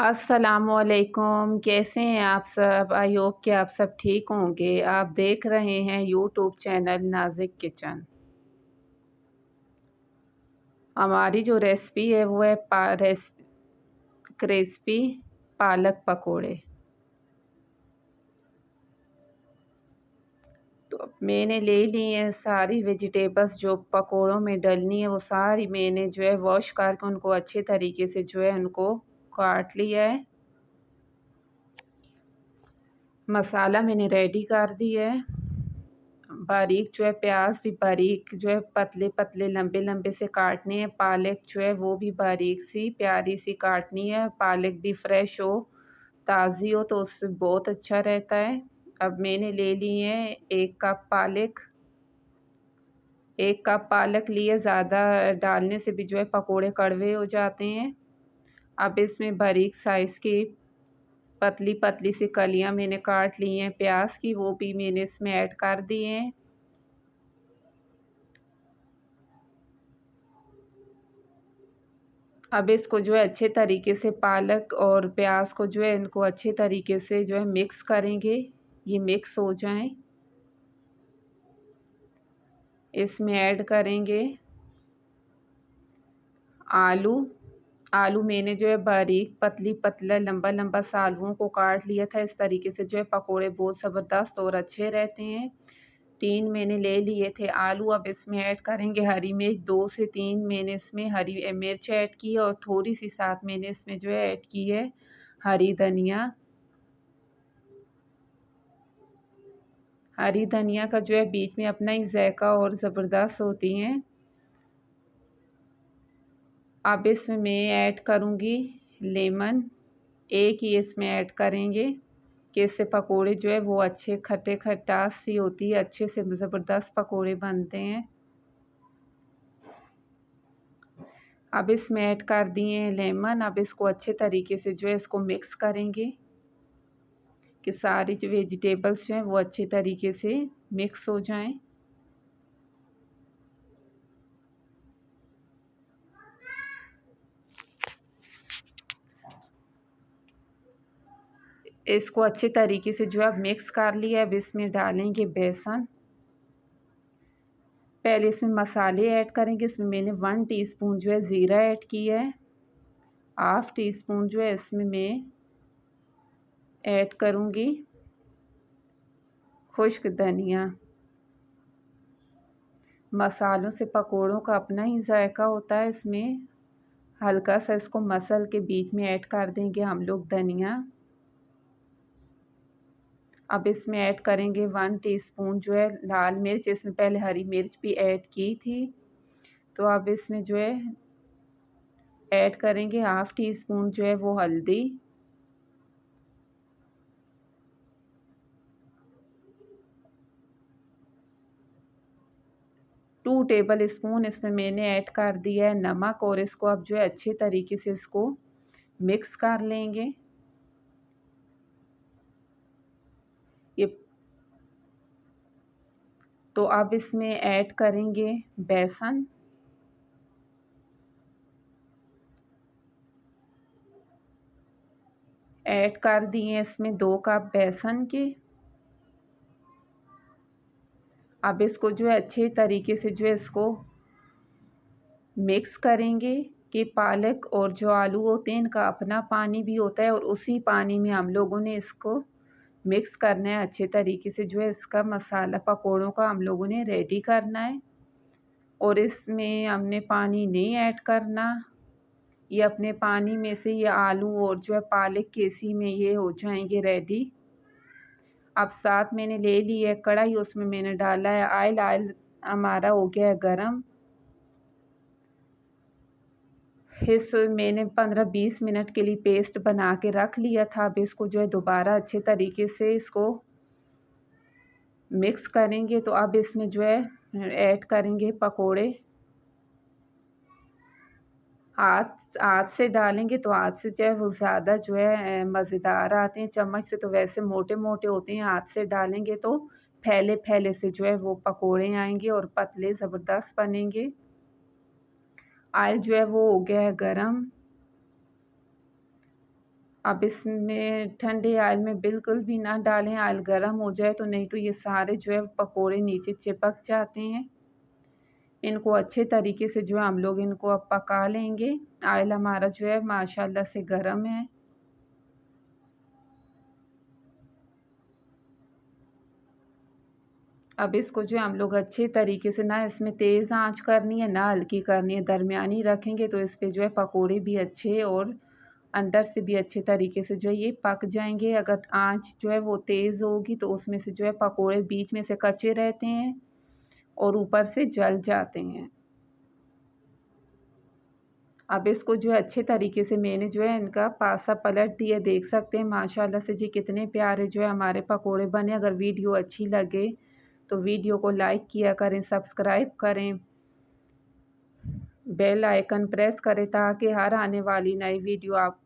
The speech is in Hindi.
अस्सलामुअलैकुम। कैसे हैं आप सब? आई होप कि आप सब ठीक होंगे। आप देख रहे हैं यूट्यूब चैनल नाज़िक किचन। हमारी जो रेसिपी है वो है क्रिस्पी पालक पकोड़े। तो मैंने ले ली है सारी वेजिटेबल्स जो पकोड़ों में डलनी है, वो सारी मैंने जो है वॉश करके उनको अच्छे तरीके से जो है उनको काट लिया है। मसाला मैंने रेडी कर दिया है। बारीक जो है प्याज भी बारीक जो है पतले पतले लंबे लंबे से काटने हैं। पालक जो है वो भी बारीक सी प्यारी सी काटनी है। पालक भी फ्रेश हो, ताज़ी हो तो उससे बहुत अच्छा रहता है। अब मैंने ले ली है 1 कप पालक। 1 कप पालक लिए, ज़्यादा डालने से भी जो है पकोड़े कड़वे हो जाते हैं। अब इसमें बारीक साइज़ की पतली पतली सी कलियां मैंने काट ली हैं प्याज की, वो भी मैंने इसमें ऐड कर दी हैं। अब इसको जो है अच्छे तरीके से पालक और प्याज को जो है इनको अच्छे तरीके से जो है मिक्स करेंगे, ये मिक्स हो जाएं। इसमें ऐड करेंगे आलू। आलू मैंने जो है बारीक पतली पतला लंबा लंबा सा आलूओं को काट लिया था। इस तरीके से जो है पकोड़े बहुत ज़बरदस्त और अच्छे रहते हैं। 3 मैंने ले लिए थे आलू। अब इसमें ऐड करेंगे हरी मिर्च। 2 से 3 मैंने इसमें हरी मिर्च ऐड की है और थोड़ी सी साथ मैंने इसमें जो है ऐड की है हरी धनिया। हरी धनिया का जो है बीच में अपना ही जायका और ज़बरदस्त होती हैं। अब इसमें मैं ऐड करूँगी लेमन। एक ही इसमें ऐड करेंगे कि इससे पकोड़े जो है वो अच्छे खट्टे खटास सी होती है, अच्छे से ज़बरदस्त पकोड़े बनते हैं। अब इसमें ऐड कर दिए हैं लेमन। अब इसको अच्छे तरीके से जो है इसको मिक्स करेंगे कि सारी जो वेजिटेबल्स जो हैं वो अच्छे तरीके से मिक्स हो जाएं। इसको अच्छे तरीके से जो है मिक्स कर लिया। अब इसमें डालेंगे बेसन। पहले इसमें मसाले ऐड करेंगे। इसमें मैंने 1 टीस्पून जो है ज़ीरा ऐड किया है। हाफ़ टी स्पून जो है इसमें मैं ऐड करूँगी खुश्क धनिया। मसालों से पकोड़ों का अपना ही जायका होता है। इसमें हल्का सा इसको मसल के बीच में ऐड कर देंगे हम लोग धनिया। अब इसमें ऐड करेंगे 1 टीस्पून जो है लाल मिर्च। इसमें पहले हरी मिर्च भी ऐड की थी। तो अब इसमें जो है ऐड करेंगे हाफ़ टी स्पून जो है वो हल्दी। टू टेबल स्पून इसमें मैंने ऐड कर दिया है नमक। और इसको अब जो है अच्छे तरीके से इसको मिक्स कर लेंगे। ये तो अब इसमें ऐड करेंगे बेसन। ऐड कर दिए इसमें 2 कप बेसन के। अब इसको जो है अच्छे तरीके से जो है इसको मिक्स करेंगे कि पालक और जो आलू होते हैं इनका अपना पानी भी होता है और उसी पानी में हम लोगों ने इसको मिक्स करना है। अच्छे तरीके से जो है इसका मसाला पकोड़ों का हम लोगों ने रेडी करना है। और इसमें हमने पानी नहीं ऐड करना। ये अपने पानी में से ये आलू और जो है पालक के इसी में ये हो जाएंगे रेडी। अब साथ मैंने ले ली है कढ़ाई, उसमें मैंने डाला है ऑयल। ऑयल हमारा हो गया है गरम। इस मैंने 15-20 मिनट के लिए पेस्ट बना के रख लिया था। अब इसको जो है दोबारा अच्छे तरीके से इसको मिक्स करेंगे। तो अब इसमें जो है ऐड करेंगे पकोड़े। हाथ हाथ से डालेंगे तो हाथ से जो है वो ज़्यादा जो है मज़ेदार आते हैं। चम्मच से तो वैसे मोटे मोटे होते हैं, हाथ से डालेंगे तो फैले फैले से जो है वो पकोड़े आएंगे और पतले ज़बरदस्त बनेंगे। ऑयल जो है वो हो गया है गरम। अब इसमें ठंडे ऑयल में बिल्कुल भी ना डालें, ऑयल गर्म हो जाए तो, नहीं तो ये सारे जो है पकोड़े नीचे चिपक जाते हैं। इनको अच्छे तरीके से जो है हम लोग इनको अब पका लेंगे। ऑयल हमारा जो है माशाल्लाह से गर्म है। अब इसको जो है हम लोग अच्छे तरीके से, ना इसमें तेज़ आंच करनी है ना हल्की करनी है, दरमियानी रखेंगे तो इस पे जो है पकोड़े भी अच्छे और अंदर से भी अच्छे तरीके से जो है ये पक जाएंगे। अगर आंच जो है वो तेज़ होगी तो उसमें से जो है पकोड़े बीच में से कच्चे रहते हैं और ऊपर से जल जाते हैं। अब इसको जो है अच्छे तरीके से मैंने जो है इनका पासा पलट दिया, देख सकते हैं माशाल्लाह से जी कितने प्यारे जो है हमारे पकोड़े बने। अगर वीडियो अच्छी लगे तो वीडियो को लाइक किया करें, सब्सक्राइब करें, बेल आइकन प्रेस करें ताकि हर आने वाली नई वीडियो आप